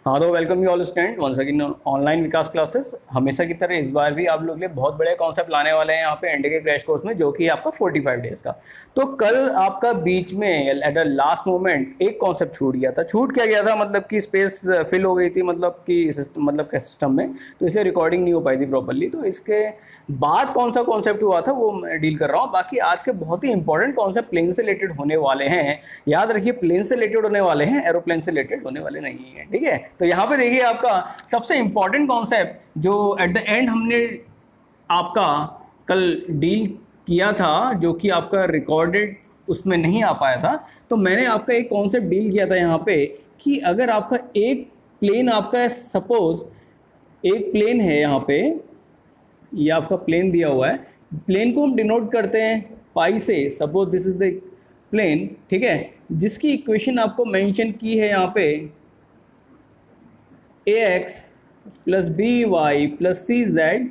हाँ तो welcome you all student once again online Vikas classes. हमेशा की तरह इस बार भी आप लोग के लिए बहुत बड़े कॉन्सेप्ट लाने वाले हैं यहाँ पे एंड के क्रैश कोर्स में, जो कि आपका 45 डेज का। तो कल आपका बीच में एट द लास्ट मोमेंट एक कॉन्सेप्ट छूट गया था। छूट क्या गया था, मतलब कि स्पेस फिल हो गई थी, मतलब कि सिस्टम में, तो इसलिए रिकॉर्डिंग नहीं हो पाई थी प्रॉपरली। तो इसके बाद कौन सा कॉन्सेप्ट हुआ था वो मैं डील कर रहा हूँ। बाकी आज के बहुत ही इंपॉर्टेंट कॉन्सेप्ट प्लेन से रिलेटेड होने वाले हैं। याद रखिए, प्लेन से रिलेटेड होने वाले हैं, एरोप्लेन से रिलेटेड होने वाले नहीं है। ठीक है, तो यहाँ पे देखिए आपका सबसे इंपॉर्टेंट कॉन्सेप्ट जो एट द एंड हमने आपका कल डील किया था, जो कि आपका रिकॉर्डेड उसमें नहीं आ पाया था। तो मैंने आपका एक कॉन्सेप्ट डील किया था यहाँ पे कि अगर आपका एक प्लेन, आपका सपोज एक प्लेन है यहाँ पे, ये आपका प्लेन दिया हुआ है। प्लेन को हम डिनोट करते हैं पाई से। Suppose this is the plane, ठीक है, जिसकी इक्वेशन आपको मेंशन की है यहाँ पे ax plus B Y plus C Z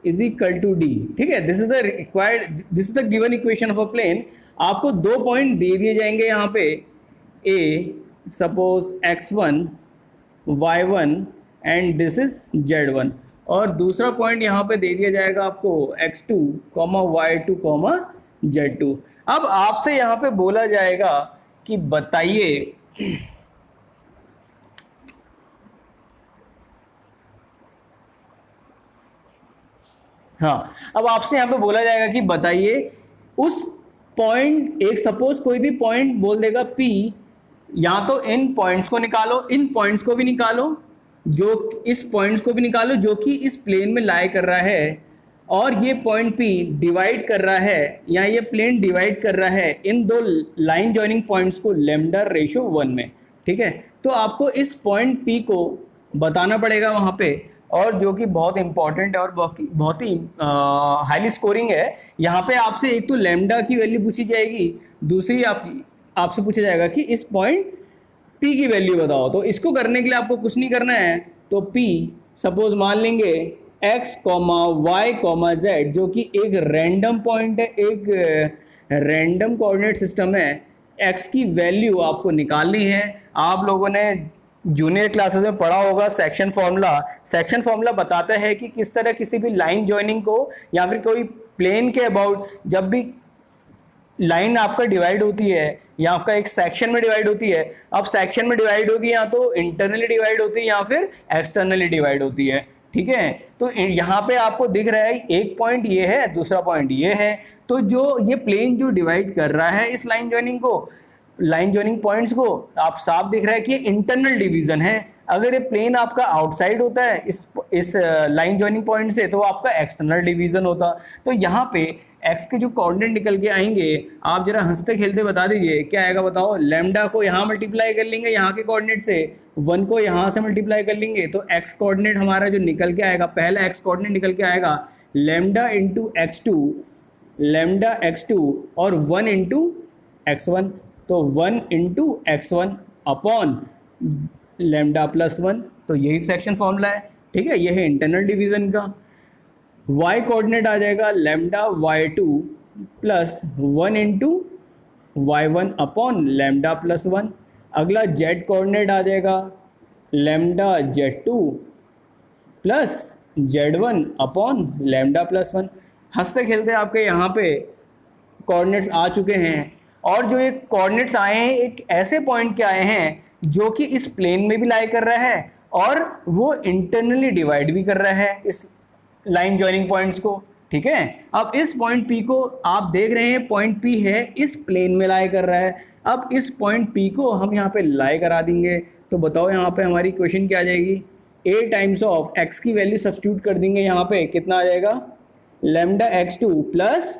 is equal to D. ठीक है, this is the required, this is the given equation of a plane. आपको दो पॉइंट दे दिए जाएंगे यहाँ पे, A suppose x1 y1 and this is z1, और दूसरा पॉइंट यहाँ पे दे दिया जाएगा आपको x2 y2 z2। अब आपसे यहाँ पे बोला जाएगा कि बताइए हाँ, अब आपसे यहाँ पे बोला जाएगा कि बताइए उस पॉइंट, एक सपोज कोई भी पॉइंट बोल देगा P, या तो इन पॉइंट्स को निकालो, इन पॉइंट्स को भी निकालो, जो इस पॉइंट्स को भी निकालो जो कि इस प्लेन में लाई कर रहा है, और ये पॉइंट P डिवाइड कर रहा है, या ये प्लेन डिवाइड कर रहा है इन दो लाइन जॉइनिंग पॉइंट्स को लैम्डा रेशियो 1 में। ठीक है, तो आपको इस पॉइंट P को बताना पड़ेगा वहां पे, और जो कि बहुत इंपॉर्टेंट है और बहुत ही हाईली स्कोरिंग है। यहाँ पे आपसे एक तो लैम्डा की वैल्यू पूछी जाएगी, दूसरी आपसे पूछा जाएगा कि इस पॉइंट P की वैल्यू बताओ। तो इसको करने के लिए आपको कुछ नहीं करना है, तो P सपोज मान लेंगे x, y, z, जो कि एक रैंडम पॉइंट है, एक रैंडम कोऑर्डिनेट सिस्टम है। x की वैल्यू आपको निकालनी है। आप लोगों ने जूनियर क्लासेस में पढ़ा होगा सेक्शन फॉर्मूला। सेक्शन फॉर्मूला बताता है कि किस तरह किसी भी लाइन जॉइनिंग को या फिर कोई प्लेन के अबाउट जब भी लाइन आपका डिवाइड होती है या आपका एक सेक्शन में डिवाइड होती है, अब सेक्शन में डिवाइड होगी या तो इंटरनली डिवाइड होती है या फिर एक्सटर्नली डिवाइड होती है। ठीक है, तो यहाँ पे आपको दिख रहा है एक पॉइंट ये है, दूसरा पॉइंट ये है। तो जो ये प्लेन जो डिवाइड कर रहा है इस लाइन जॉइनिंग को, लाइन जॉइनिंग पॉइंट्स को, आप साफ दिख रहा है कि ये इंटरनल डिवीजन है। अगर ये प्लेन आपका आउटसाइड होता है इस लाइन जॉइनिंग पॉइंट से, तो आपका एक्सटर्नल डिवीजन होता। तो यहाँ पे एक्स के जो कोऑर्डिनेट निकल के आएंगे, आप जरा हंसते खेलते बता दीजिए क्या आएगा, बताओ। लैम्डा को यहाँ मल्टीप्लाई कर लेंगे यहाँ के कोऑर्डिनेट से, 1 को यहाँ से मल्टीप्लाई कर लेंगे, तो एक्स कोऑर्डिनेट हमारा जो निकल के आएगा, पहला एक्स कोऑर्डिनेट निकल के आएगा lambda into x2, lambda x2 और 1 इंटू x1, तो 1 into x1 upon lambda plus 1। तो यही सेक्शन फॉर्मूला है। ठीक है, ये है इंटरनल डिवीजन का। y कोऑर्डिनेट आ जाएगा lambda y2 plus 1 into y1 upon lambda plus 1। अगला z कोऑर्डिनेट आ जाएगा lambda z2 plus z1 upon lambda plus 1। हंसते खेलते आपके यहाँ पे कोऑर्डिनेट्स आ चुके हैं, और जो ये कोऑर्डिनेट्स आए हैं एक ऐसे पॉइंट के आए हैं जो कि इस प्लेन में भी लाई कर रहा है और वो इंटरनली डिवाइड भी कर रहा है इस लाइन जॉइनिंग पॉइंट्स को। ठीक है, अब इस पॉइंट P को आप देख रहे हैं, पॉइंट P है इस प्लेन में लाई कर रहा है। अब इस पॉइंट P को हम यहाँ पे लाई करा देंगे, तो बताओ यहाँ पे हमारी क्वेश्चन क्या आ जाएगी, a टाइम्स ऑफ x की वैल्यू सब्स्टिट्यूट कर देंगे, यहाँ पे कितना आ जाएगा lambda x2 plus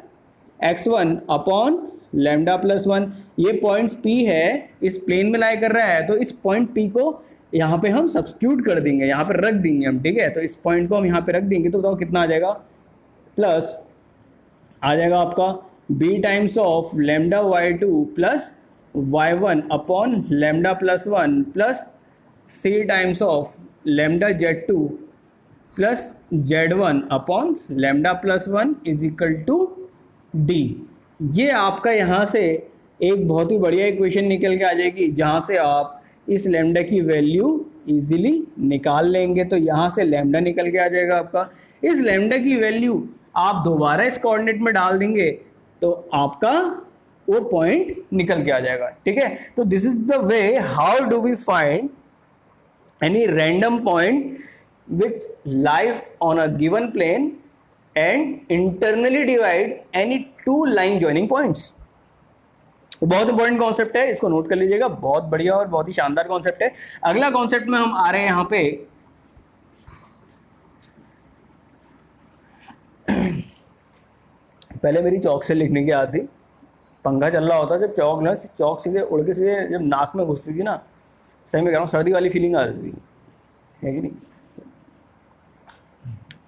x1 upon lambda plus 1। ये पॉइंट्स P है इस प्लेन में लाई कर रहा है, तो इस पॉइंट P को यहाँ पे हम सब्स्टिट्यूट कर देंगे, यहाँ पे रख देंगे हम। ठीक है, तो इस पॉइंट को हम यहाँ पे रख देंगे, तो बताओ कितना आ जाएगा, प्लस आ जाएगा आपका b times of lambda y2 plus y1 upon lambda plus 1 plus c times of lambda z2 plus z1 upon lambda plus 1 is equal to d। ये आपका यहाँ से एक बहुत ही बढ़िया इक्वेशन निकल के आ जाएगी, जहाँ से आप इस लैम्डा की वैल्यू इजीली निकाल लेंगे। तो यहाँ से लैम्डा निकल के आ जाएगा आपका। इस लैम्डा की वैल्यू आप दोबारा इस कोऑर्डिनेट में डाल देंगे तो आपका वो पॉइंट निकल के आ जाएगा। ठीक है, तो this is the way how do we find any random point which lies on a given plane and internally divide any two line joining points। बहुत इंपॉर्टेंट कॉन्सेप्ट है, इसको नोट कर लीजिएगा, बहुत बढ़िया और बहुत ही शानदार कॉन्सेप्ट है। अगला कॉन्सेप्ट में हम आ रहे हैं यहाँ पे पहले मेरी चौक से लिखने की आदत थी, पंखा चल रहा होता जब चौक सीधे उड़ के सीधे जब नाक में घुसती थी ना, सही में कह रहा हूँ, सर्दी वाली फीलिंग आ जाती थी, है कि नहीं।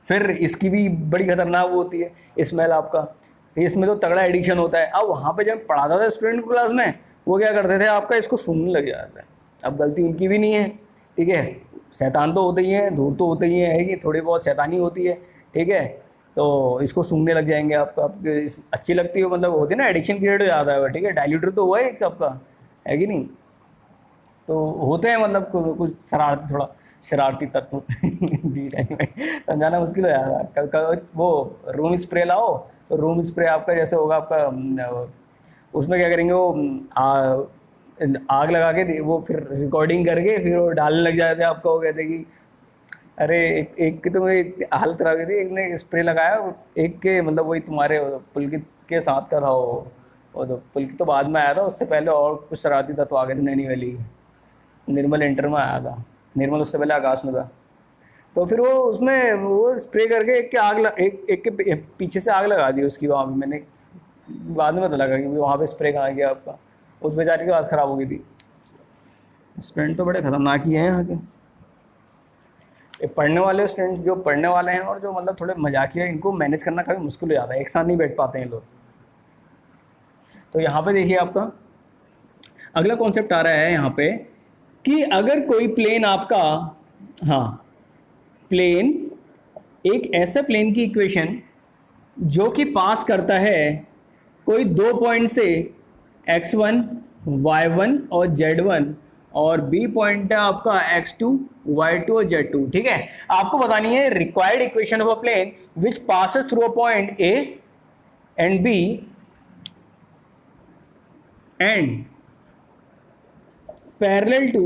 फिर इसकी भी बड़ी खतरनाक वो होती है स्मेल आपका, इसमें तो तगड़ा एडिक्शन होता है। अब वहाँ पे जब पढ़ाता था स्टूडेंट क्लास में, वो क्या करते थे आपका इसको सूंघने लग जाता है। अब गलती उनकी भी नहीं है, ठीक है, शैतान तो होते ही हैं, धूर तो होते ही है कि थोड़ी बहुत शैतानी होती है, ठीक है, तो इसको सूंघने लग जाएंगे आपको। अच्छी लगती है, मतलब होती है ना, एडिक्शन क्रिएट हो जाता है, ठीक है, डाइल्यूटर तो हुआ है एक आपका, है कि नहीं। तो होते हैं मतलब कुछ शरारती, थोड़ा शरारती तत्व समझाना मुश्किल हो जाता है। कल वो रूम स्प्रे लाओ, तो रूम स्प्रे आपका जैसे होगा आपका, उसमें क्या करेंगे वो आग लगा के वो फिर रिकॉर्डिंग करके फिर वो डालने लग जाते हैं आपका। वो कहते कि अरे एक की तो मेरी हालत खराब हुई थी, एक ने स्प्रे लगाया, एक के मतलब वही तुम्हारे पुलकित के साथ का था वो तो पुलकित तो बाद में आया था, उससे पहले और कुछ शरारती तत्व आ गए थे नैनी वाली, निर्मल इंटर में आया था, निर्मल उससे पहले आकाश में था। तो फिर वो उसमें वो स्प्रे करके एक के एक के पीछे से आग लगा दी उसकी। वहाँ पे मैंने बाद में पता लगा कि वहाँ पे स्प्रे कहाँ गया आपका, उस बेचारे की बात ख़राब हो गई थी। स्टूडेंट तो बड़े खतरनाक ही हैं यहाँ के, पढ़ने वाले स्टूडेंट जो पढ़ने वाले हैं और जो मतलब थोड़े मजाकिया, इनको मैनेज करना काफ़ी मुश्किल हो जाता है, एक साथ नहीं बैठ पाते हैं लोग। तो यहाँ पे देखिए आपका अगला कॉन्सेप्ट आ रहा है यहाँ पे कि अगर कोई प्लेन आपका, हाँ प्लेन, एक ऐसा प्लेन की इक्वेशन जो कि पास करता है कोई दो पॉइंट से x1, y1 और z1 और b पॉइंट है आपका x2, y2 और z2। ठीक है, आपको बतानी है required equation of a plane which passes through a point a and b and parallel to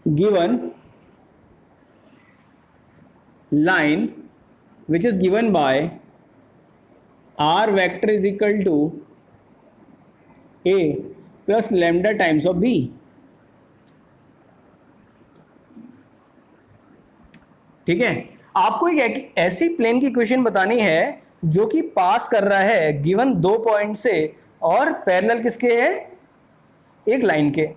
given line which is given by r vector is equal to a plus lambda times of b। ठीक है, आपको एक ऐसी plane की equation बतानी है जो कि पास कर रहा है गिवन दो पॉइंट से और पैरेलल किसके है, एक लाइन के।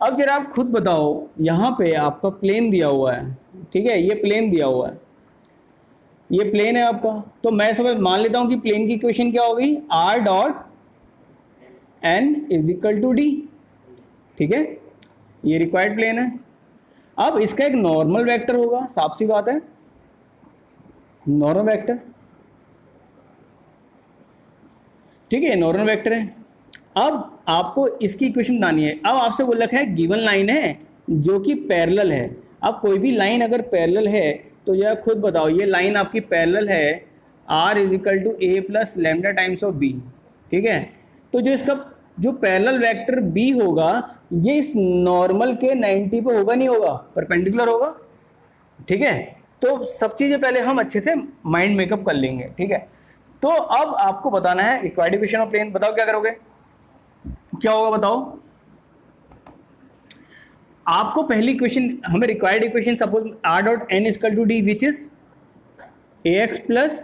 अब जरा आप खुद बताओ, यहाँ पे आपका प्लेन दिया हुआ है, ठीक है, ये प्लेन दिया हुआ है, ये प्लेन है आपका। तो मैं समझ मान लेता हूँ कि प्लेन की इक्वेशन क्या होगी, r dot n is equal to D. ठीक है, ये रिक्वायर्ड प्लेन है। अब इसका एक नॉर्मल वेक्टर होगा, साफ सी बात है, नॉर्मल वेक्टर, ठीक है, नॉर्मल वेक्टर है। अब आपको इसकी इक्वेशन बनानी है। अब आपसे बोल रखा है गिवन लाइन है जो कि पैरेलल है। अब कोई भी लाइन अगर पैरेलल है तो यह खुद बताओ, ये लाइन आपकी पैरेलल है r is equal to a plus lambda times of b। ठीक है, तो जो इसका जो पैरेलल वेक्टर b होगा ये इस नॉर्मल के 90 पे होगा, नहीं होगा, परपेंडिकुलर होगा। ठीक है, तो सब चीज़ें पहले हम अच्छे से माइंड मेकअप कर लेंगे। ठीक है, तो अब आपको बताना है रिक्वायर्ड इक्वेशन ऑफ प्लेन। बताओ क्या करोगे, क्या होगा बताओ। आपको पहली इक्वेशन, हमें required equation suppose r dot n equal to D which is ax plus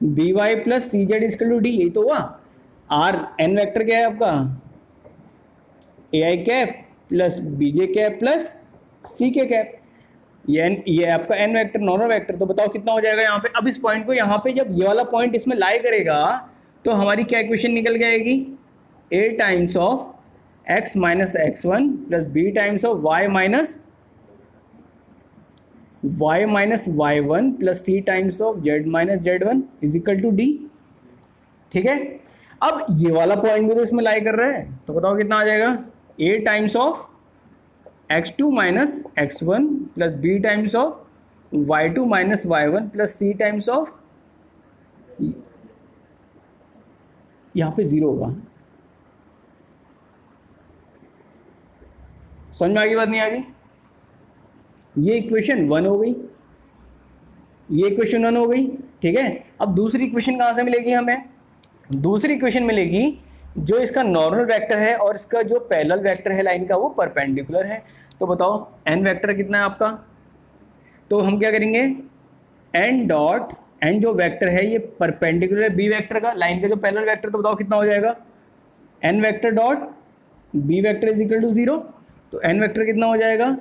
B Y plus C Z equal to D, यही तो हुआ। r n वेक्टर क्या है आपका, ai cap plus bj cap plus ck cap, ये आपका n vector, normal vector. तो बताओ कितना हो जाएगा यहाँ पे। अब इस पॉइंट को यहाँ पे जब ये वाला पॉइंट इसमें लाई करेगा तो हमारी क्या इक्वेशन निकल जाएगी, a times of x minus x1 plus b times of y minus y1 plus c times of z minus z1 is equal to d। ठीक है, अब ये वाला पॉइंट भी तो इसमें लाई कर रहा है, तो बताओ कितना आ जाएगा, a times of x2 minus x1 plus B times of y2 minus y1 plus c times of, यहां पे 0 होगा। समझ में आ गई बात, नहीं आ गई? ये इक्वेशन 1 हो गई, ये इक्वेशन 1 हो गई, ठीक है। अब दूसरी इक्वेशन कहां से मिलेगी हमें? दूसरी इक्वेशन मिलेगी जो इसका नॉर्मल वेक्टर है और इसका जो पैरेलल वेक्टर है लाइन का वो परपेंडिकुलर है। तो बताओ n वेक्टर कितना है आपका? तो हम क्या करेंगे, n डॉट, n जो वेक्टर है ये परपेंडिकुलर है b वेक्टर का, लाइन का जो पैरेलल वेक्टर, तो बताओ कितना हो जाएगा? n vector dot b vector is equal to 0। तो n वेक्टर कितना हो जाएगा?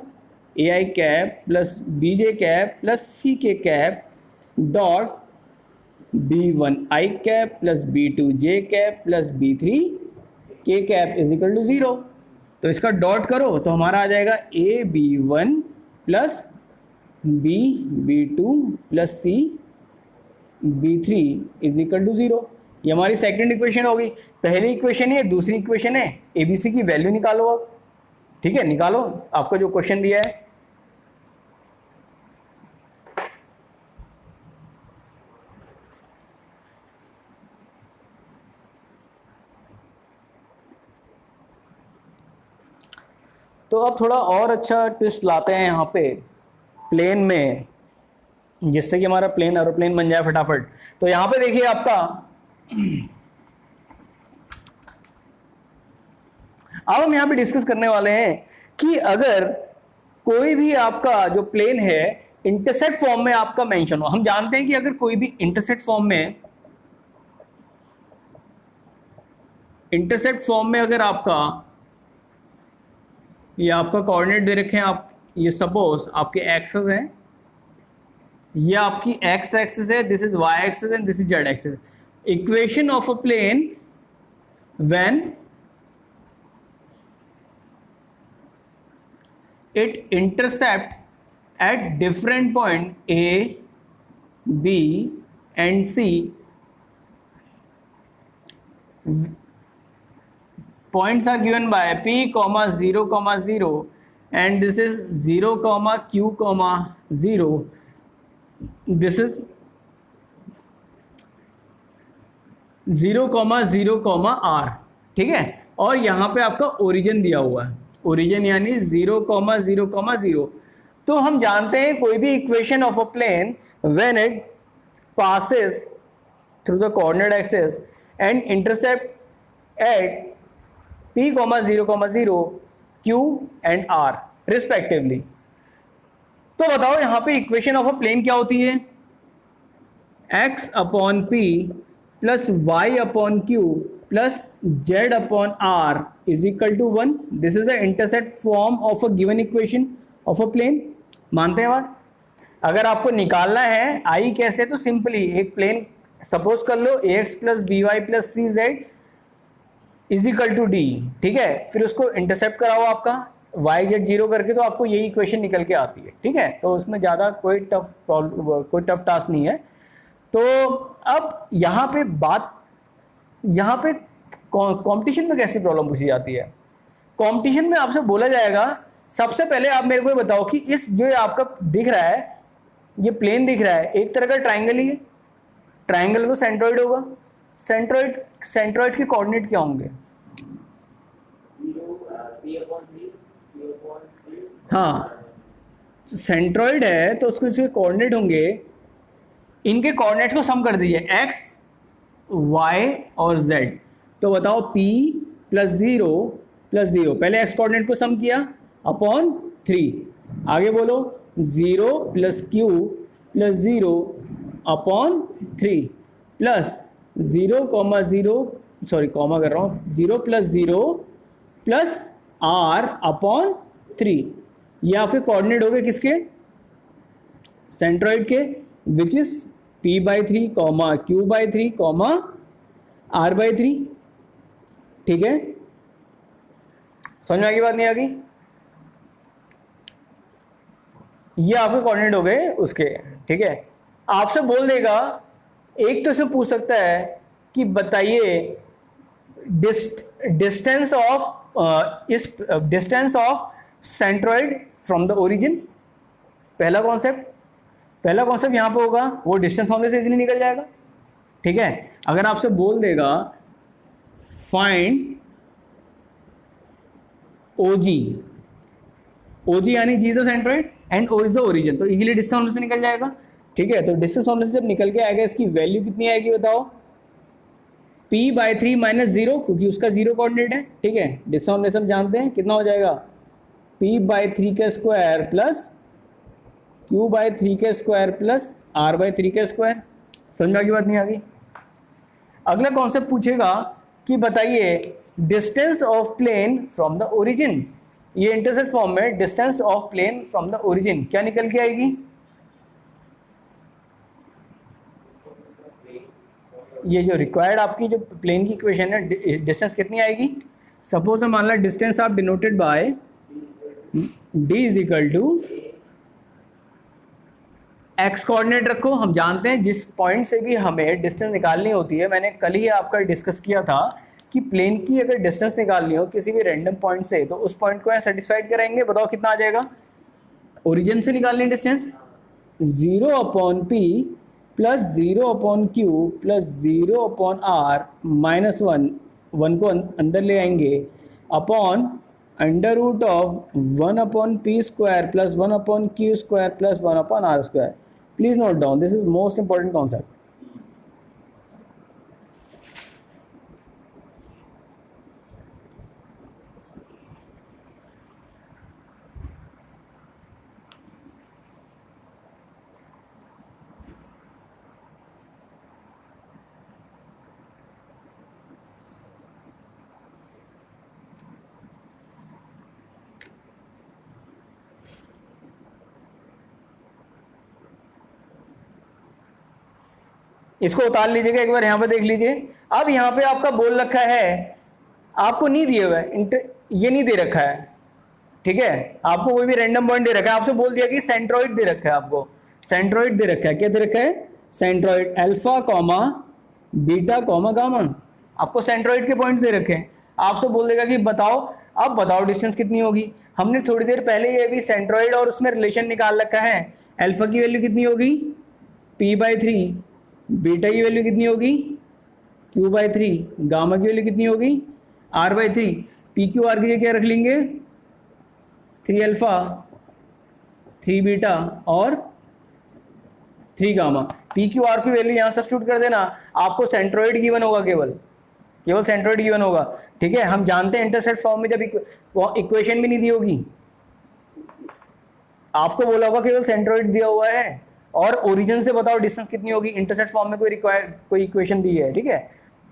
ai cap plus bj cap plus ck cap dot b1 i cap plus b2 j cap plus b3 k cap is equal to 0। तो इसका dot करो तो हमारा आ जाएगा a b1 plus b b2 plus c b3 is equal to 0। ये हमारी second equation होगी। पहली इक्वेशन है, दूसरी इक्वेशन है, एबीसी की वैल्यू निकालो अब, ठीक है, निकालो आपका जो क्वेश्चन दिया है। तो अब थोड़ा और अच्छा ट्विस्ट लाते हैं यहाँ पे प्लेन में, जिससे कि हमारा प्लेन एरोप्लेन बन जाए फटाफट। तो यहाँ पे देखिए आपका, अब हम यहाँ पे डिस्कस करने वाले हैं कि अगर कोई भी आपका जो प्लेन है इंटरसेक्ट फॉर्म में आपका मेंशन हो। हम जानते हैं कि अगर कोई भी इंटरसेक्ट फॉर्म में अगर आपका ये आपका कोऑर्डिनेट दे रखे हैं, आप ये सपोज आपके एक्सेस हैं, ये आपकी एक्स एक्सिस है, this is Y axis and this is Z axis. Equation of a plane when it intercept at different point A, B and C. Points are given by P, 0, 0 and this is 0, Q, 0. This is 0, 0, R, ठीक है। और यहाँ पे आपका origin दिया हुआ है, origin यानी 0, 0, 0। तो हम जानते हैं कोई भी equation of a plane when it passes through the coordinate axis and intercept at P, 0, 0, Q and R respectively. तो बताओ यहाँ पे इक्वेशन ऑफ अ प्लेन क्या होती है? x अपॉन P प्लस y upon Q plus z upon R is equal to 1। This is a intercept form of a given equation of a plane. मानते हैं बात? अगर आपको निकालना है आई कैसे, तो सिंपली एक प्लेन सपोज कर लो ax plus B Y plus C Z is equal to D, ठीक है। फिर उसको इंटरसेप्ट कराओ आपका वाई जेड 0 करके, तो आपको यही इक्वेशन निकल के आती है, ठीक है। तो उसमें ज़्यादा कोई टफ टास्क नहीं है। तो अब यहाँ पे कंपटीशन में कैसी प्रॉब्लम पूछी जाती है? कंपटीशन में आपसे बोला जाएगा, सबसे पहले आप मेरे को बताओ कि इस जो आपका दिख रहा है, ये प्लेन दिख रहा है, एक तरह का ट्राइंगल ही है। ट्राइंगल तो सेंट्रॉइड होगा। सेंट्रॉइड के कोऑर्डिनेट क्या होंगे? हाँ, सेंट्रॉइड है तो उसके कोऑर्डिनेट होंगे, इनके कोऑर्डिनेट को सम कर दीजिए x, y और z। तो बताओ p प्लस 0 प्लस 0, पहले x कोऑर्डिनेट को सम किया अपॉन 3, आगे बोलो 0 plus q plus 0 upon 3 plus 0, 0, sorry comma कर रहा हूँ, 0 प्लस 0 प्लस r अपॉन 3। ये आपके कोऑर्डिनेट हो गए किसके? सेंट्रॉइड के, which is p/3, q/3, r/3, ठीक है। समझ में आ गई बात, नहीं आ गई? ये आपके कोऑर्डिनेट हो गए उसके, ठीक है। आपसे बोल देगा, एक तो इसे पूछ सकता है कि बताइए distance of centroid from the origin, पहला कॉन्सेप्ट यहाँ पे होगा, वो डिस्टेंस फॉर्मूले से इजीली निकल जाएगा। ठीक है, अगर आपसे बोल देगा फाइंड OG यानी G is the centroid and O is the origin, तो इजीली डिस्टेंस फॉर्मूले से निकल जाएगा। ठीक है, तो डिस्टेंस फॉर्मूले से जब निकल के आएगा इसकी वैल्यू कितनी आएगी बताओ, p/3 - 0, क्योंकि उसका 0 कोऑर्डिनेट है। ठीक है, डिस्टेंस फॉर्मूले से हम जानते हैं कितना हो जाएगा, p/3 का स्क्वायर प्लस q/3 का स्क्वायर प्लस r/3 का स्क्वायर। समझ में की बात नहीं आ गई? अगला कॉन्सेप्ट पूछेगा कि बताइए distance of plane from the origin, ये इंटरसेप्ट फॉर्म में distance of plane from the origin क्या निकल के आएगी, ये जो रिक्वायर्ड आपकी जो प्लेन की इक्वेशन है डिस्टेंस कितनी आएगी। सपोज में मान ला डिस्टेंस आप denoted by d is equal to X coordinate रखो। हम जानते हैं जिस पॉइंट से भी हमें डिस्टेंस निकालनी होती है, मैंने कल ही आपका डिस्कस किया था कि प्लेन की अगर डिस्टेंस निकालनी हो किसी भी रैंडम पॉइंट से, तो उस पॉइंट को यहाँ सेटिस्फाइड कराएंगे। बताओ कितना आ जाएगा, ओरिजिन से निकालनी distance 0/p plus 0/q plus 0/r minus 1 को अंदर ले आएंगे upon under root of 1/p square plus 1/q square plus 1/r square. Please note down, this is most important concept. इसको उतार लीजिएगा, एक बार यहाँ पे देख लीजिए। अब यहाँ पे आपका बोल रखा है, आपको नहीं दिया हुआ है, ये नहीं दे रखा है। ठीक है, आपको कोई भी रैंडम पॉइंट दे रखा है, आपसे बोल दिया कि सेंट्रोइड दे रखा है, आपको सेंट्रोइड दे रखा है। क्या दे रखा है, centroid alpha comma beta comma gamma. आपको सेंट्रोइड के पॉइंट्स दे रखे हैं, आपसे बोल देगा कि बताओ, अब बताओ डिस्टेंस कितनी होगी। हमने थोड़ी देर पहले ये भी सेंट्रोइड और उसमें रिलेशन निकाल रखा है। अल्फा की वैल्यू कितनी होगी, p/3, बीटा की वैल्यू कितनी होगी, q/3, गामा की वैल्यू कितनी होगी, r/3। PQR की क्या रख लेंगे, 3 अल्फा 3 बीटा और 3 गामा। PQR की वैल्यू यहाँ सब्स्टिट्यूट कर देना, आपको सेंट्रोइड गिवन होगा, केवल सेंट्रोइड गिवन होगा। ठीक है, हम जानते हैं इंटरसेप्ट फॉर्म में जब इक्वेशन भी नहीं दी होगी, आपको बोला होगा केवल सेंट्रोइड दिया हुआ है और ओरिजिन से बताओ डिस्टेंस कितनी होगी। इंटरसेप्ट फॉर्म में कोई इक्वेशन दी है, ठीक है,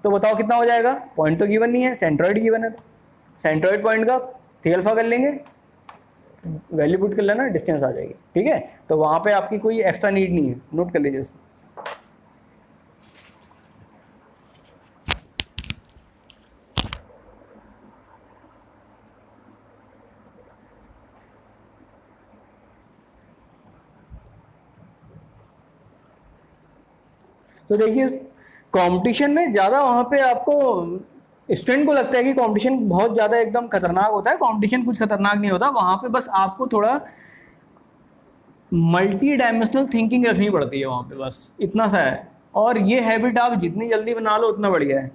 तो बताओ कितना हो जाएगा। पॉइंट तो गिवन नहीं है, सेंट्रोइड गिवन है, तो सेंट्रोइड पॉइंट का 3 अल्फा कर लेंगे, वैल्यू पुट कर लेना, डिस्टेंस आ जाएगी। ठीक है, तो वहां पे आपकी कोई एक्स्ट्रा नीड नहीं है, नोट कर लीजिए इसको। तो देखिए कंपटीशन में ज़्यादा वहाँ पे आपको स्टूडेंट को लगता है कि कंपटीशन बहुत ज़्यादा एकदम खतरनाक होता है। कंपटीशन कुछ खतरनाक नहीं होता, वहाँ पे बस आपको थोड़ा मल्टी डायमेंशनल थिंकिंग रखनी पड़ती है वहाँ पे, बस इतना सा है। और ये हैबिट आप जितनी जल्दी बना लो उतना बढ़िया है।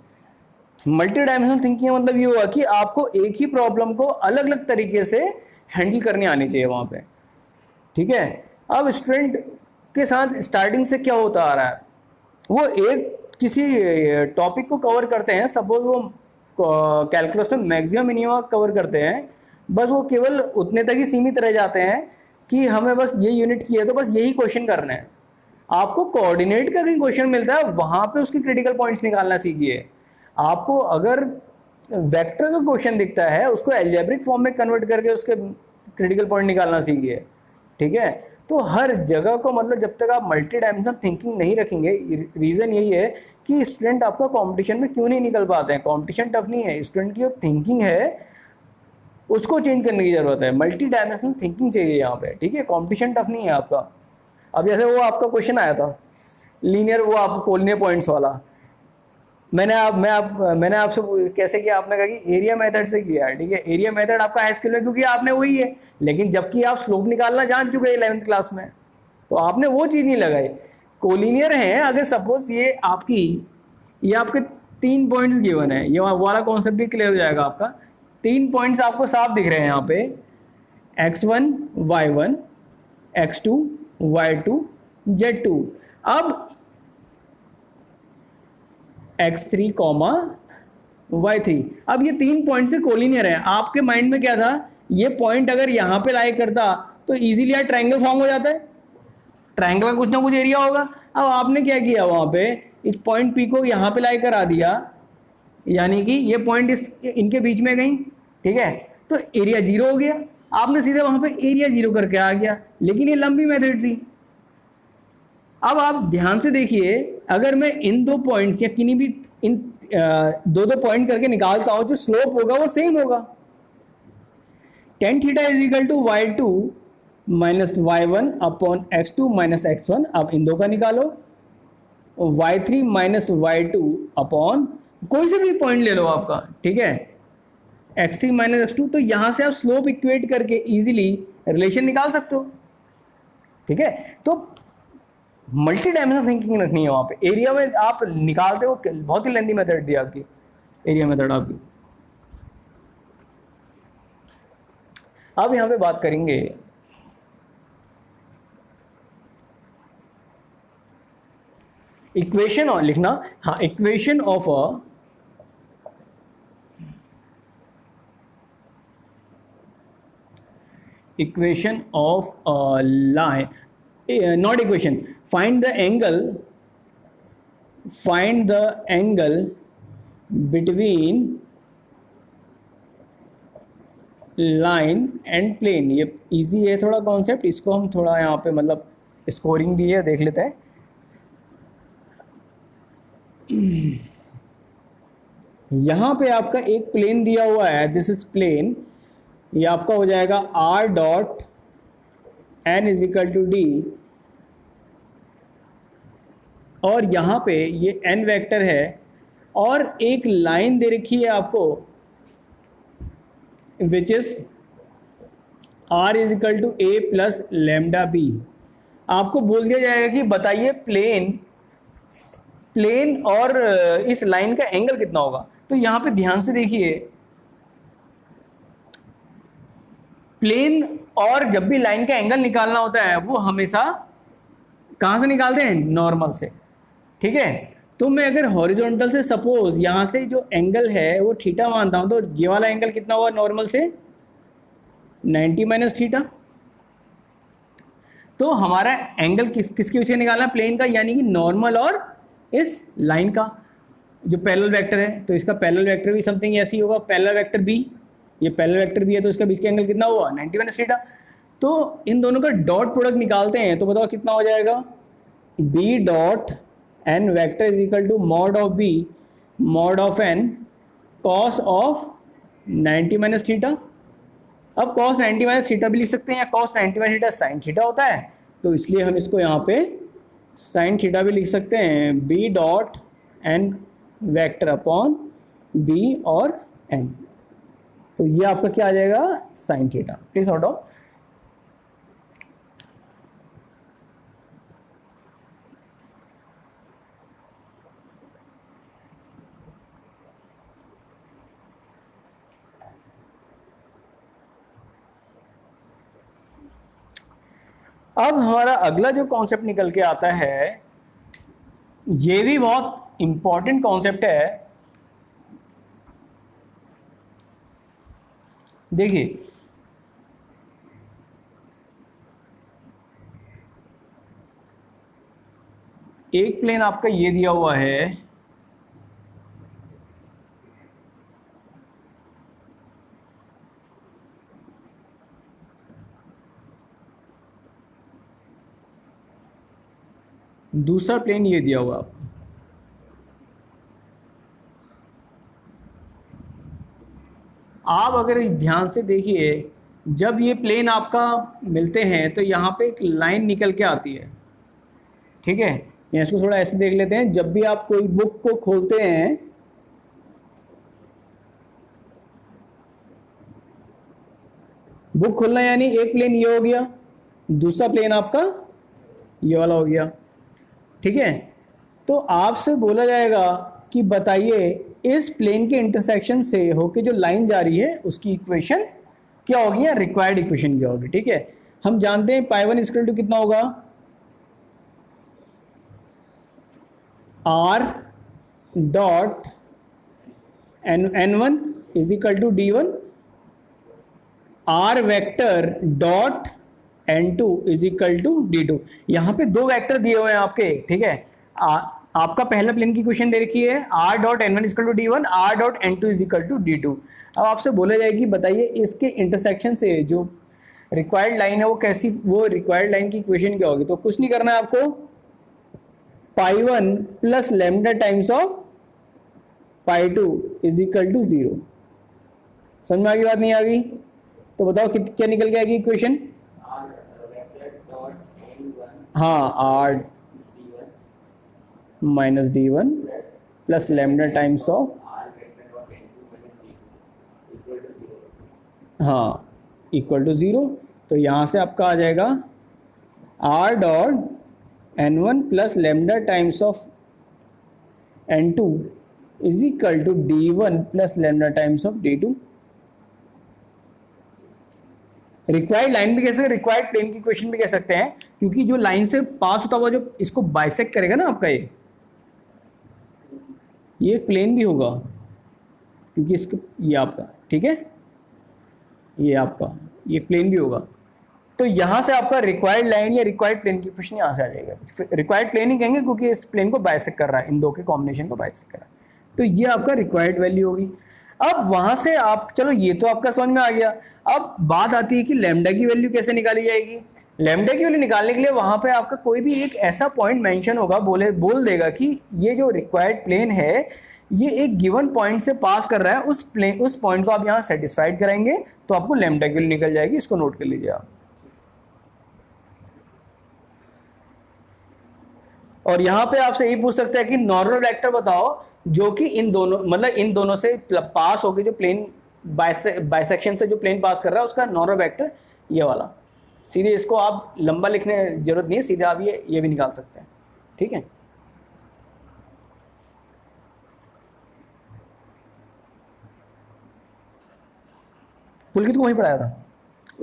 मल्टी डायमेंशनल थिंकिंग का मतलब ये हुआ कि आपको एक ही प्रॉब्लम को अलग अलग तरीके से हैंडल करनी आनी चाहिए वहाँ पे। ठीक है, अब स्टूडेंट के साथ स्टार्टिंग से क्या होता आ रहा है, वो एक किसी टॉपिक को कवर करते हैं, सपोज वो कैलकुलस में मैक्सिमम मिनिमम कवर करते हैं, बस वो केवल उतने तक ही सीमित रह जाते हैं कि हमें बस ये यूनिट की है तो बस यही क्वेश्चन करना है। आपको कोऑर्डिनेट का कहीं क्वेश्चन मिलता है, वहाँ पे उसके क्रिटिकल पॉइंट्स निकालना सीखिए। आपको अगर वेक्टर का क्वेश्चन दिखता है, उसको अलजेब्रिक फॉर्म में कन्वर्ट करके उसके क्रिटिकल पॉइंट निकालना सीखिए। ठीक है, तो हर जगह को मतलब जब तक आप मल्टी डायमेंशनल थिंकिंग नहीं रखेंगे, रीज़न यही है कि स्टूडेंट आपका कंपटीशन में क्यों नहीं निकल पाते हैं। कंपटीशन टफ नहीं है, स्टूडेंट की जो थिंकिंग है उसको चेंज करने की ज़रूरत है। मल्टी डायमेंशनल थिंकिंग चाहिए यहाँ पे। ठीक है, कंपटीशन टफ नहीं है आपका। अब जैसे वो आपका क्वेश्चन आया था लीनियर, वो आपको कोलिनियर पॉइंट्स वाला, मैंने आपसे कैसे किया, आपने कहा कि एरिया मेथड से किया, ठीक है। एरिया मेथड आपका हाई स्कूल में क्योंकि आपने वही है, लेकिन जबकि आप स्लोप निकालना जान चुके हैं 11th क्लास में, तो आपने वो चीज नहीं लगाई। कोलिनियर है, अगर सपोज ये आपके 3 पॉइंट्स गिवन है, ये वाला कॉन्सेप्ट भी क्लियर हो जाएगा आपका। 3 पॉइंट्स आपको साफ दिख रहे हैं यहाँ पे, x1 y1 x2 y2 z2। अब x3 y3, अब ये 3 पॉइंट से कोलिनियर है। आपके माइंड में क्या था, ये पॉइंट अगर यहाँ पे लाई करता तो इजीली यार ट्रायंगल फॉर्म हो जाता है, ट्रायंगल का कुछ ना कुछ एरिया होगा। अब आपने क्या किया, वहां पे इस पॉइंट पी को यहाँ पे लाई करा दिया, यानी कि ये पॉइंट इनके बीच में गई, ठीक है, तो एरिया 0 हो गया। आपने सीधे वहां पे एरिया 0 करके आ गया, लेकिन ये लंबी मेथड थी। अब आप ध्यान से देखिए, अगर मैं इन 2 पॉइंट्स या किन्हीं भी इन 2 पॉइंट करके निकालता हूं, जो स्लोप होगा वो सेम होगा। tan theta is equal to y2 minus y1 upon x2 minus x1। अब इन 2 का निकालो, y3 माइनस y2 अपॉन कोई से भी पॉइंट ले लो आपका, ठीक है, x3 माइनस x2। तो यहां से आप स्लोप इक्वेट करके इजीली रिलेशन निकाल सकते हो, ठीक है। तो मल्टी डायमेंशनल थिंकिंग रखनी है वहां पे। एरिया में आप निकालते हो, बहुत ही लेंथी मेथड थी आपकी एरिया मेथड आपकी। अब यहां पे बात करेंगे इक्वेशन, और लिखना, हाँ, equation of a line, not equation, find the angle between line and plane। ये इजी है थोड़ा कॉन्सेप्ट, इसको हम थोड़ा यहाँ पे मतलब स्कोरिंग भी है, देख लेते हैं। यहां पे आपका एक प्लेन दिया हुआ है, दिस इज प्लेन, ये आपका हो जाएगा r dot n is equal to D, और यहां पे ये n वेक्टर है, और एक लाइन दे रखी है आपको which is r is equal to a plus lambda B. आपको बोल दिया जाएगा कि बताइए प्लेन और इस लाइन का एंगल कितना होगा। तो यहां पे ध्यान से देखिए, प्लेन और जब भी लाइन का एंगल निकालना होता है वो हमेशा कहां से निकालते हैं, नॉर्मल से, ठीक है। तो मैं अगर हॉरिजॉन्टल से सपोज यहां से जो एंगल है वो थीटा मानता हूं, तो ये वाला एंगल कितना हुआ नॉर्मल से, 90 माइनस थीटा। तो हमारा एंगल किसके पीछे निकालना है, प्लेन का, यानी कि नॉर्मल और इस लाइन का जो पैरेलल वेक्टर है। तो इसका पैरेलल वेक्टर भी समथिंग ऐसी होगा, पैरेलल वेक्टर बी, ये पैरेलल वेक्टर भी है, तो इसका बीच का एंगल कितना हुआ, 90 माइनस थीटा। तो इन दोनों का डॉट प्रोडक्ट निकालते हैं, तो बताओ कितना हो जाएगा, B dot N vector is equal to mod of B mod of N cos of 90 minus theta. अब कॉस 90 माइनस थीटा भी लिख सकते हैं, या cos 90 minus theta sine theta होता है, तो इसलिए हम इसको यहाँ पे साइन थीटा भी लिख सकते हैं, B dot N vector upon B और एन। तो ये आपका क्या आ जाएगा, sine theta. Please note down. अब हमारा अगला जो कॉन्सेप्ट निकल के आता है, ये भी बहुत इंपॉर्टेंट कॉन्सेप्ट है। देखिए, एक प्लेन आपका ये दिया हुआ है, दूसरा प्लेन ये दिया हुआ। आप अगर ध्यान से देखिए, जब ये प्लेन आपका मिलते हैं तो यहाँ पे एक लाइन निकल के आती है, ठीक है। या इसको थोड़ा ऐसे देख लेते हैं, जब भी आप कोई बुक को खोलते हैं, बुक खोलना यानी एक प्लेन ये हो गया, दूसरा प्लेन आपका ये वाला हो गया, ठीक है। तो आपसे बोला जाएगा कि बताइए इस प्लेन के इंटरसेक्शन से होके जो लाइन जा रही है उसकी इक्वेशन क्या होगी या रिक्वायर्ड इक्वेशन क्या होगी, ठीक है। हम जानते हैं पाई वन इक्वल टू कितना होगा, R dot N one is equal to D one, R vector dot N two is equal to D two. यहां पे दो वेक्टर दिए हुए हैं आपके, ठीक है। आपका पहला प्लेन की इक्वेशन दे रखी है R dot N one is equal to D one, R dot N two is equal to D two. अब आपसे बोला जाएगी बताइए इसके इंटरसेक्शन से जो रिक्वायर्ड लाइन है वो कैसी, वो रिक्वायर्ड लाइन की इक्वेशन क्या होगी। तो कुछ नहीं करना है आपको, pi one plus lambda times of pi two is equal to zero. समझ में आ गई बात, नहीं आ गई? तो बताओ क्या निकल के आएगी इक्वेशन। हाँ, R minus D one plus lambda times of, हाँ, इक्वल टू जीरो। तो यहाँ से आपका आ जाएगा R dot N one plus lambda times of N two is equal to D one plus lambda times of D two. Required line भी कह सकते हैं, रिक्वायर्ड प्लेन की क्वेश्चन भी कह सकते हैं, क्योंकि जो लाइन से पास होता हुआ जो इसको बाइसेक्ट करेगा ना आपका ये प्लेन भी होगा, क्योंकि इसको ये आपका, ठीक है, ये आपका ये प्लेन भी होगा। तो यहां से आपका रिक्वायर्ड लाइन या रिक्वायर्ड प्लेन की क्वेश्चन यहां से आ जाएगा। रिक्वायर्ड प्लेन ही कहेंगे क्योंकि इस प्लेन को बाइसेक्ट कर रहा है, इन दो के कॉम्बिनेशन को बाइसेक्ट कर रहा है। तो ये आपका रिक्वायर्ड वैल्यू होगी। अब वहां से आप, चलो ये तो आपका समझ में आ गया। अब बात आती है कि लैम्डा की वैल्यू कैसे निकाली जाएगी। लैम्डा की वैल्यू निकालने के लिए वहां पे आपका कोई भी एक ऐसा पॉइंट मेंशन होगा, बोल देगा कि ये जो रिक्वायर्ड प्लेन है ये एक गिवन पॉइंट से पास कर रहा है, उस पॉइंट को आप यहाँ सेटिस्फाइड कराएंगे तो आपको लैम्डा की वैल्यू निकल जाएगी। इसको नोट कर लीजिए आप। और यहां पे आपसे यही पूछ सकता है कि नॉर्मल वेक्टर बताओ जो कि इन दोनों, मतलब इन दोनों से पास होगी, जो प्लेन बाइसेक्शन से जो प्लेन पास कर रहा है उसका नॉर्मल वेक्टर ये वाला। सीधे इसको आप लंबा लिखने जरूरत नहीं है, सीधे आप ये भी निकाल सकते हैं, ठीक है। पुलकित को वहीं पढ़ाया था,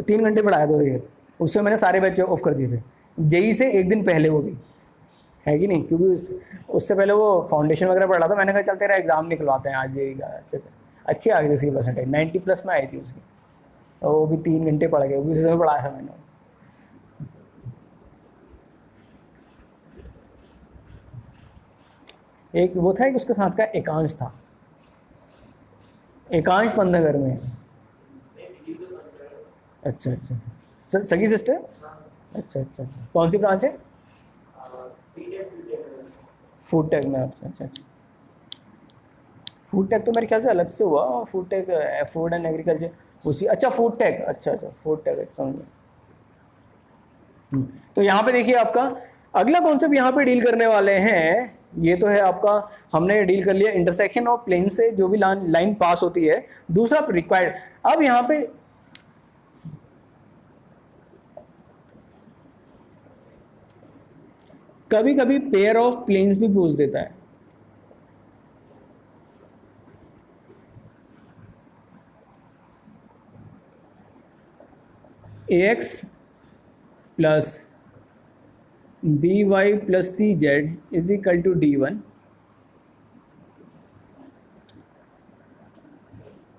3 घंटे पढ़ाया था ये, उससे मैंने सारे बैच ऑफ कर दिए थे, जेई से एक दिन पहले, वो भी है कि नहीं, क्योंकि उससे पहले वो फाउंडेशन वगैरह पढ़ा था। मैंने कहा चल तेरा एग्जाम निकलवाते हैं आज, जेई का अच्छे से। अच्छी आ गई थी उसकी परसेंटेज, 90+ में आई थी उसकी। तो वो भी 3 घंटे पढ़ गए, वो भी उसमें पढ़ाया था मैंने। एक वो था, एक उसके साथ का एकांश था, एकांश पंतनगर में। अच्छा अच्छा, सगी सिस्टर। अच्छा अच्छा, कौन सी ब्रांच है? फूड टेक में। अच्छा अच्छा अच्छा, फूड टेक तो मेरे ख्याल से अलग से हुआ, food tech food and agriculture उसी। अच्छा फूड टेक, अच्छा अच्छा फूड टेक, समझ में। तो यहाँ पे देखिए आपका अगला कॉन्सेप्ट यहाँ पे डील करने वाले हैं, ये तो है आपका, हमने डील कर लिया इंटरसेक्शन ऑफ प्लेन से जो भी लाइन पास होती है। दूसरा रिक्वायर्ड, अब यहाँ पे कभी कभी पेयर ऑफ प्लेन्स भी पूछ देता है। ax plus by plus cz is equal to d1।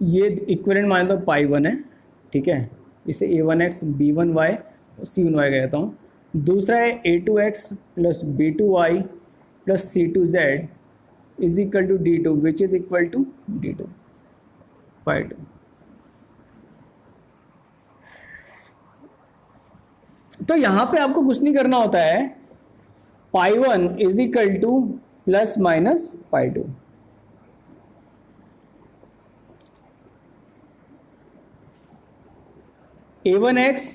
ये इक्विवेलेंट मान लो पाई वन है, ठीक है। इसे a1x b1y c1y कहता हूँ। दूसरा है a2x plus b2y plus c2z is equal to d2 which is equal to d2 pi two. तो यहां पे आपको कुछ नहीं करना होता है, pi one is equal to plus minus pi two. a1x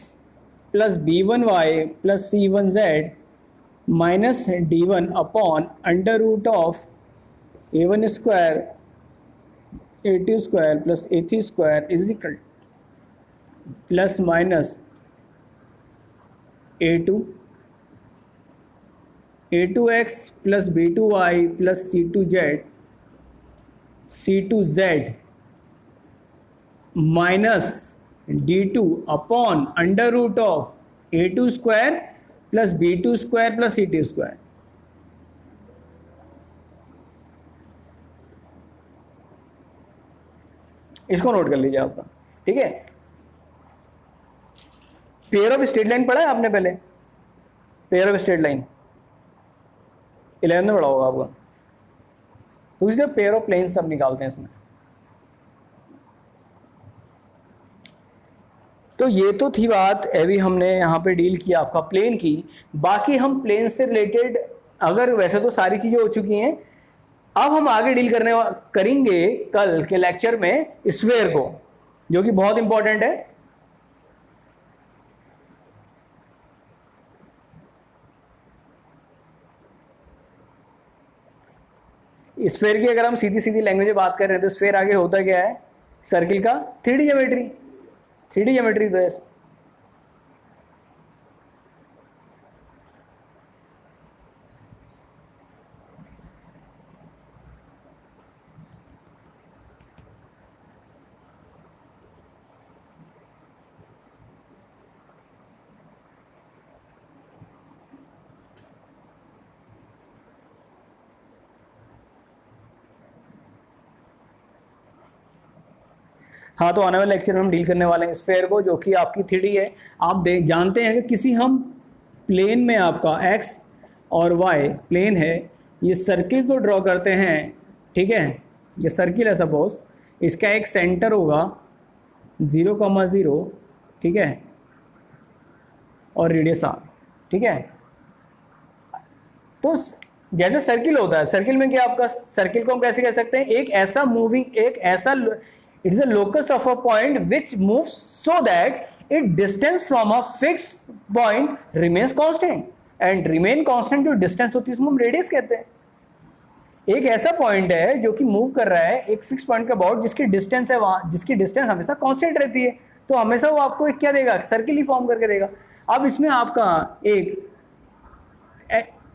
plus b1y plus c1z minus d1 upon under root of a1 square a2 square plus a3 square is equal plus minus a2x plus b2y plus c2z minus d2 upon under root of a2 square plus b2 square plus c2 square. इसको note कर लीजिए आपका, ठीक है। Pair of straight line पढ़ा है आपने पहले? Pair of straight line 11th में पढ़ा होगा आपका। तो इससे पेयर ऑफ प्लेन सब निकालते हैं इसमें। तो ये तो थी बात, अभी हमने यहाँ पे डील किया आपका प्लेन की। बाकी हम प्लेन से रिलेटेड, अगर वैसे तो सारी चीजें हो चुकी हैं, अब हम आगे डील करेंगे कल के लेक्चर में स्फेयर को, जो कि बहुत इंपॉर्टेंट है। स्फेयर की अगर हम सीधी सीधी लैंग्वेज में बात कर रहे हैं तो स्फेयर आगे होता क्या है? सर्किल का 3D ज्योमेट्री। 3D ज्योमेट्री तो है। हाँ, तो आने वाले लेक्चर में हम डील करने वाले हैं स्फेयर को, जो कि आपकी 3D है। आप जानते हैं कि किसी हम प्लेन में आपका x और y प्लेन है, ये सर्किल को ड्रॉ करते हैं, ठीक है। ये सर्किल है सपोज, इसका एक सेंटर होगा 0,0, ठीक है, और रेडियस r, ठीक है। तो जैसे सर्किल होता है, सर्किल में क्या आपका, सर्किल को हम कैसे कह सकते हैं? एक ऐसा मूविंग, एक ऐसा, it is a locus of a point which moves so that its distance from a fixed point remains constant, and remain constant जो distance होती है इसको हम रेडियस कहते हैं। एक ऐसा पॉइंट है जो कि मूव कर रहा है एक फिक्स पॉइंट के अबाउट, जिसकी डिस्टेंस है वहां, जिसकी डिस्टेंस हमेशा कांस्टेंट रहती है, तो हमेशा वो आपको एक क्या देगा? सर्किल ही फॉर्म करके देगा। अब इसमें आपका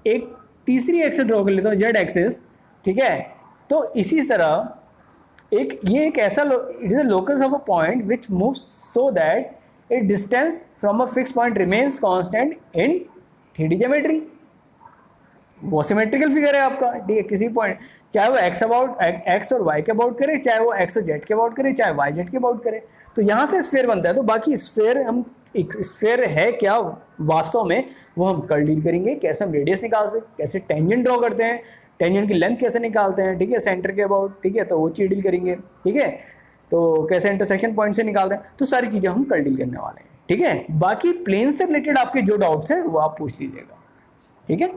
एक तीसरी एक्सिस ड्रॉ कर लेता हूँ, जेड एक्सिस, ठीक है। तो इसी तरह ये एक ऐसा, it is a locus of a point which moves so that it distance from a fix point remains constant in 3D geometry. वो सिमेट्रिकल फिगर है आपका, ठीक है। किसी पॉइंट, चाहे वो एक्स और वाई के अबाउट करे, चाहे वो एक्स और जेड के अबाउट करे, चाहे वाई जेड के अबाउट करे, तो यहाँ से स्फेयर बनता है। तो बाकी स्फेयर, हम एक स्फेयर है क्या वास्तव में, वो हम कल डील करेंगे। कैसे हम रेडियस निकाल सकते, कैसे टेंजेंट ड्रॉ करते हैं, टेंजेंट की लेंथ कैसे निकालते हैं, ठीक है, सेंटर के अबाउट, ठीक है, तो वो चीज डील करेंगे, ठीक है। तो कैसे इंटरसेक्शन पॉइंट से निकालते हैं, तो सारी चीजें हम कल डील करने वाले हैं, ठीक है। बाकी प्लेन से रिलेटेड आपके जो डाउट्स हैं वो आप पूछ लीजिएगा, ठीक है।